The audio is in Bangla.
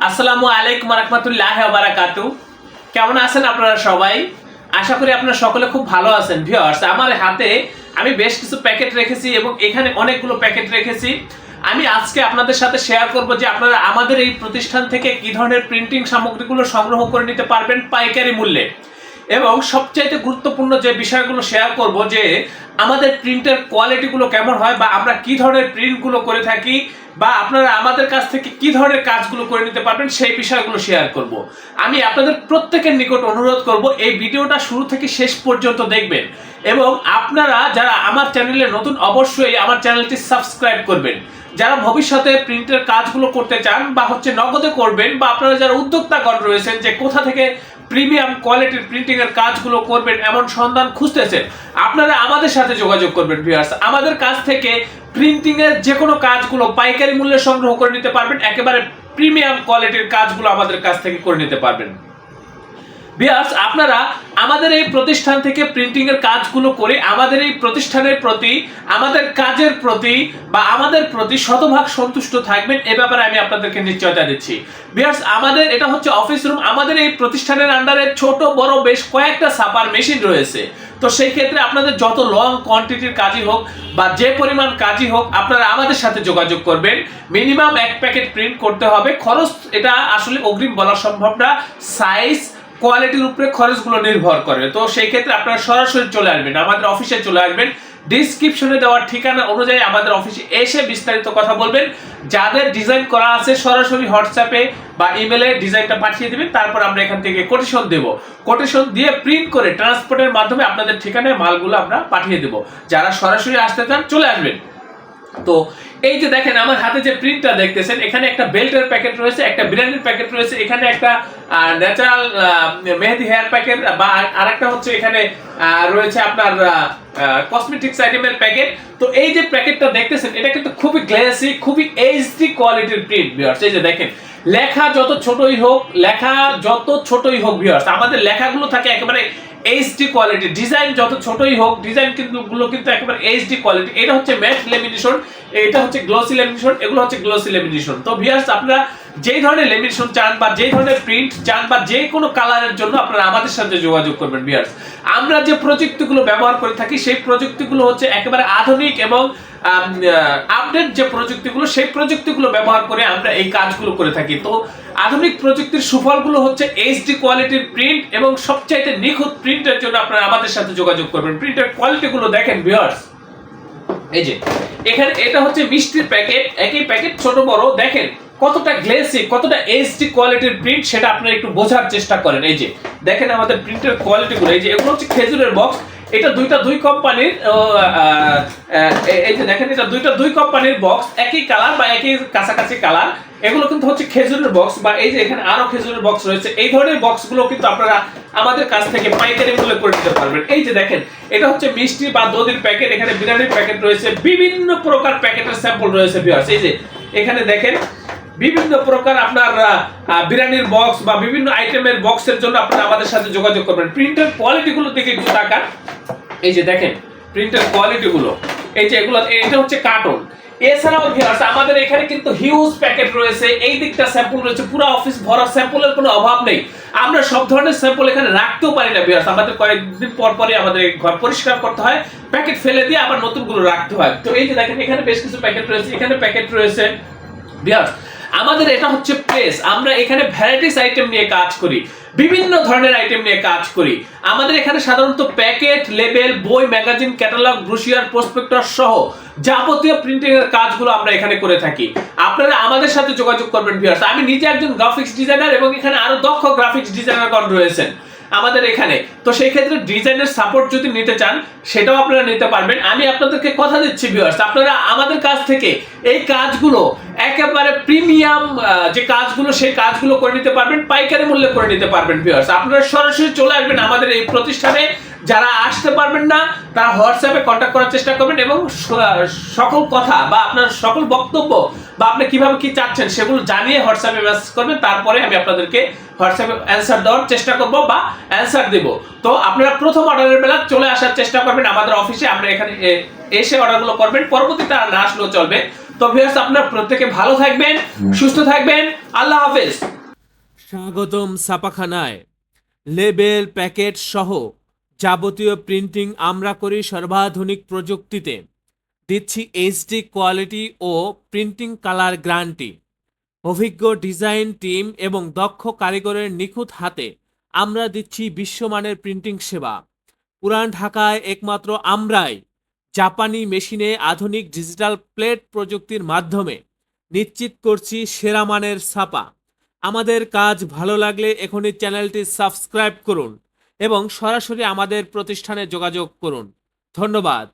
আসসালামু আলাইকুম রাহমাতুল্লাহি ওয়া বারাকাতু। কেমন আছেন আপনারা সবাই? আশা করি আপনারা সকলে খুব ভালো আছেন। ভিউয়ার্স, আমার হাতে আমি বেশ কিছু প্যাকেট রেখেছি এবং এখানে অনেকগুলো প্যাকেট রেখেছি। আমি আজকে আপনাদের সাথে শেয়ার করব যে আপনারা আমাদের এই প্রতিষ্ঠান থেকে কি ধরনের প্রিন্টিং সামগ্রীগুলো সংগ্রহ করে নিতে পারবেন পাইকারি মূল্যে। এবং সবচাইতে গুরুত্বপূর্ণ যে বিষয়গুলো শেয়ার করব যে আমাদের প্রিন্টের কোয়ালিটিগুলো কেমন হয় বা আমরা কি ধরনের প্রিন্টগুলো করে থাকি বা আপনারা আমাদের কাছ থেকে কি ধরনের কাজগুলো করে নিতে পারবেন সেই বিষয়গুলো শেয়ার করব। আমি আপনাদের প্রত্যেকের নিকট অনুরোধ করব এই ভিডিওটা শুরু থেকে শেষ পর্যন্ত দেখবেন এবং আপনারা যারা আমার চ্যানেলে নতুন অবশ্যই আমার চ্যানেলটি সাবস্ক্রাইব করবেন। যারা ভবিষ্যতে প্রিন্টের কাজগুলো করতে চান বা নগদে করবেন বা আপনারা যারা উদ্যোক্তাগণ রয়েছেন যে কোথা থেকে প্রিমিয়াম কোয়ালিটির প্রিন্টিং এর কাজগুলো করবেন এমন সন্ধান খুঁজতেছেন, আপনারা আমাদের সাথে যোগাযোগ করবেন। ভিউয়ার্স, আমাদের কাছ থেকে প্রিন্টিং এর যে কোনো কাজগুলো পাইকারি মূল্যে সংগ্রহ করে নিতে পারবেন। একেবারে প্রিমিয়াম কোয়ালিটির কাজগুলো আমাদের কাছ থেকে করে নিতে পারবেন। ভিউয়ার্স, আপনারা আমাদের এই প্রতিষ্ঠান থেকে প্রিন্টিং এর কাজগুলো করে আমাদের এই প্রতিষ্ঠানের প্রতি, আমাদের কাজের প্রতি বা আমাদের প্রতি শতভাগ সন্তুষ্ট থাকবেন, এ ব্যাপারে আমি আপনাদেরকে নিশ্চয়তা দিচ্ছি। ভিউয়ার্স, আমাদের এটা হচ্ছে অফিস রুম। আমাদের এই প্রতিষ্ঠানের আন্ডারে ছোট বড় বেশ কয়েকটা ছাপার মেশিন রয়েছে। তো সেই ক্ষেত্রে আপনাদের যত লং কোয়ান্টিটির কাজই হোক বা যে পরিমাণ কাজই হোক, আপনারা আমাদের সাথে যোগাযোগ করবেন। মিনিমাম 1 প্যাকেট প্রিন্ট করতে হবে। খরচ এটা আসলে অগ্রিম বলা সম্ভব না, সাইজ কোয়ালিটির উপরে খরচগুলো নির্ভর করে। তো সেই ক্ষেত্রে আপনারা সরাসরি চলে আসবেন, আমাদের অফিসে চলে আসবেন। ডিসক্রিপশনে দেওয়ার ঠিকানা অনুযায়ী আমাদের অফিসে এসে বিস্তারিত কথা বলবেন। যাদের ডিজাইন করা আছে সরাসরি হোয়াটসঅ্যাপে বা ইমেলে ডিজাইনটা পাঠিয়ে দিবেন। তারপর আমরা এখান থেকে কোটেশন দেব। কোটেশন দিয়ে প্রিন্ট করে ট্রান্সপোর্টের মাধ্যমে আপনাদের ঠিকানায় মালগুলো আমরা পাঠিয়ে দেব। যারা সরাসরি আসতে চান চলে আসবেন। তো এই যে দেখেন আমার হাতে যে প্রিন্টটা দেখতেছেন, এখানে একটা বেল্টের প্যাকেট রয়েছে, একটা বিরিয়ানির প্যাকেট রয়েছে, এখানে একটা ন্যাচারাল মেহেদি হেয়ার প্যাকেট বা আরেকটা হচ্ছে এখানে রয়েছে আপনার কসমেটিক্স আইটেমের প্যাকেট। তো এই যে প্যাকেটটা দেখতেছেন এটা কিন্তু খুবই গ্লেসি, খুবই এইচডি কোয়ালিটির প্রিন্ট। ভিউয়ার্স, এই যে দেখেন লেখা যত ছোটই হোক ভিউয়ার্স, আমাদের লেখাগুলো থাকে একেবারে এইচডি কোয়ালিটি। ডিজাইন যত ছোটই হোক, ডিজাইন কিন্তু একেবারে এইচডি কোয়ালিটি। এটা হচ্ছে ম্যাট লেমিনেশন, এটা হচ্ছে গ্লসি লেমিনেশন, এগুলো হচ্ছে গ্লসি লেমিনেশন। তো ভিউয়ার্স, আপনারা যেই ধরনের লেমিনেশন চান বা যেই ধরনের প্রিন্ট চান বা যে কোনো কালারের জন্য আপনারা আমাদের সাথে যোগাযোগ করবেন। ভিউয়ার্স, আমরা যে প্রযুক্তিগুলো ব্যবহার করে থাকি সেই প্রযুক্তিগুলো হচ্ছে একেবারে আধুনিক এবং আপডেট যে প্রযুক্তিগুলো, সেই প্রযুক্তিগুলো ব্যবহার করে আমরা এই কাজগুলো করে থাকি। তো আধুনিক প্রযুক্তির সুফলগুলো হচ্ছে এইচডি কোয়ালিটির প্রিন্ট এবং সবচাইতে নিখুঁত প্রিন্টের জন্য আপনারা আমাদের সাথে যোগাযোগ করবেন। প্রিন্টের কোয়ালিটিগুলো দেখেন ভিউয়ার্স, এই যে এখানে এটা হচ্ছে মিষ্টির প্যাকেট, একই প্যাকেট ছোট বড়, দেখেন কতটা গ্লেসি, কতটা এইচডি কোয়ালিটির প্রিন্ট সেটা আপনারা একটু বোঝার চেষ্টা করেন। এই যে দেখেন আমাদের প্রিন্টের কোয়ালিটিগুলো, এই যে এগুলো হচ্ছে খেজুরের বক্স। এটা দুই কোম্পানির, এই যে দেখেন এটা দুই কোম্পানির বক্স, একই কালার বা একই কাছাকাছি কালার। এগুলো কিন্তু হচ্ছে খেজুরের বক্স বা এই যে এখানে আরো খেজুরের বক্স রয়েছে। এই ধরনের বক্সগুলো কিন্তু আপনারা আমাদের কাছ থেকে পাইকারি মূল্যে করে নিতে পারবেন। এই যে দেখেন এটা হচ্ছে মিষ্টি বা দধির প্যাকেট, এখানে বিরিয়ানির প্যাকেট রয়েছে, বিভিন্ন প্রকার প্যাকেটের স্যাম্পল রয়েছে। ভিউয়ার্স, এই যে এখানে দেখেন বিভিন্ন প্রকার আপনার বিরিয়ানির বক্স বা বিভিন্ন আইটেমের বক্সের জন্য আপনারা আমাদের সাথে যোগাযোগ করবেন। প্রিন্টের কোয়ালিটিগুলো দেখে একটু তাকান। এই যে দেখেন প্রিন্টের কোয়ালিটিগুলো, এই যে এগুলো, এটা হচ্ছে কার্টন। এছাড়াও ভিউয়ার্স আমাদের এখানে কিন্তু হিউজ প্যাকেট রয়েছে, এই দিকটা স্যাম্পল রয়েছে, পুরো অফিস ভরা স্যাম্পলের কোনো অভাব নেই। আমরা সব ধরনের স্যাম্পল এখানে রাখতেও পারি না ভিউয়ার্স, আমাদের কয়েকদিন পর পরই আমাদের ঘর পরিষ্কার করতে হয়, প্যাকেট ফেলে দিয়ে আবার নতুনগুলো রাখতে হয়। তো এই যে দেখেন এখানে বেশ কিছু প্যাকেট রয়েছে, এখানে প্যাকেট রয়েছে। ভিউয়ার্স, আমাদের এটা হচ্ছে প্লেস, আমরা এখানে ভ্যারাইটিস আইটেম নিয়ে কাজ করি, বিভিন্ন ধরনের আইটেম নিয়ে কাজ করি। আমাদের এখানে সাধারণত প্যাকেট, লেবেল, বই, ম্যাগাজিন, ক্যাটালগ, ব্রোশিয়ার, প্রসপেক্টাস সহ যাবতীয় প্রিন্টিং এর কাজগুলো আমরা এখানে করে থাকি। আপনারা আমাদের সাথে যোগাযোগ করবেন। ভিউয়ার্স, আমি নিজে একজন গ্রাফিক্স ডিজাইনার এবং এখানে আরো দক্ষ গ্রাফিক্স ডিজাইনারগণ রয়েছেন আমাদের এখানে। তো সেই ক্ষেত্রে ডিজাইনের সাপোর্ট যদি নিতে চান সেটাও আপনারা নিতে পারবেন। আমি আপনাদেরকে কথা দিচ্ছি ভিউয়ার্স, আপনারা আমাদের কাছ থেকে এই কাজগুলো একেবারে প্রিমিয়াম যে কাজগুলো সেই কাজগুলো করে নিতে পারবেন, পাইকারি মূল্যে করে নিতে পারবেন। ভিউয়ার্স, আপনারা সরাসরি চলে আসবেন আমাদের এই প্রতিষ্ঠানে। যারা আসতে পারবেন না তারা হোয়াটসঅ্যাপে কন্ট্যাক্ট করার চেষ্টা করবেন এবং সকল কথা বা আপনার সকল বক্তব্য বা আপনি কিভাবে কি চাচ্ছেন সেগুলো জানিয়ে হোয়াটসঅ্যাপে মেসেজ করবেন। তারপরে আমি আপনাদেরকে হোয়াটসঅ্যাপে অ্যান্সার দেওয়ার চেষ্টা করব বা অ্যান্সার দেব। তো আপনারা প্রথম অর্ডারের বেলা চলে আসার চেষ্টা করবেন আমাদের অফিসে, আমরা এখানে এসে অর্ডারগুলো করবেন, পরবর্তীতে আর না আসলেও চলবে। তো ভিউয়ার্স, আপনারা প্রত্যেকে ভালো থাকবেন, সুস্থ থাকবেন। আল্লাহ হাফেজ। স্বাগতম ছাপাখানায়। লেবেল, প্যাকেট সহ যাবতীয় প্রিন্টিং আমরা করি সর্বাধুনিক প্রযুক্তিতে। দিচ্ছি এইচডি কোয়ালিটি ও প্রিন্টিং কালার গ্যারান্টি। অভিজ্ঞ ডিজাইন টিম এবং দক্ষ কারিগরের নিখুঁত হাতে আমরা দিচ্ছি বিশ্বমানের প্রিন্টিং সেবা। পুরান ঢাকায় একমাত্র আমরাই জাপানি মেশিনে আধুনিক ডিজিটাল প্লেট প্রযুক্তির মাধ্যমে নিশ্চিত করছি সেরা মানের ছাপা। আমাদের কাজ ভালো লাগলে এখনই চ্যানেলটি সাবস্ক্রাইব করুন এবং সরাসরি আমাদের প্রতিষ্ঠানে যোগাযোগ করুন। ধন্যবাদ।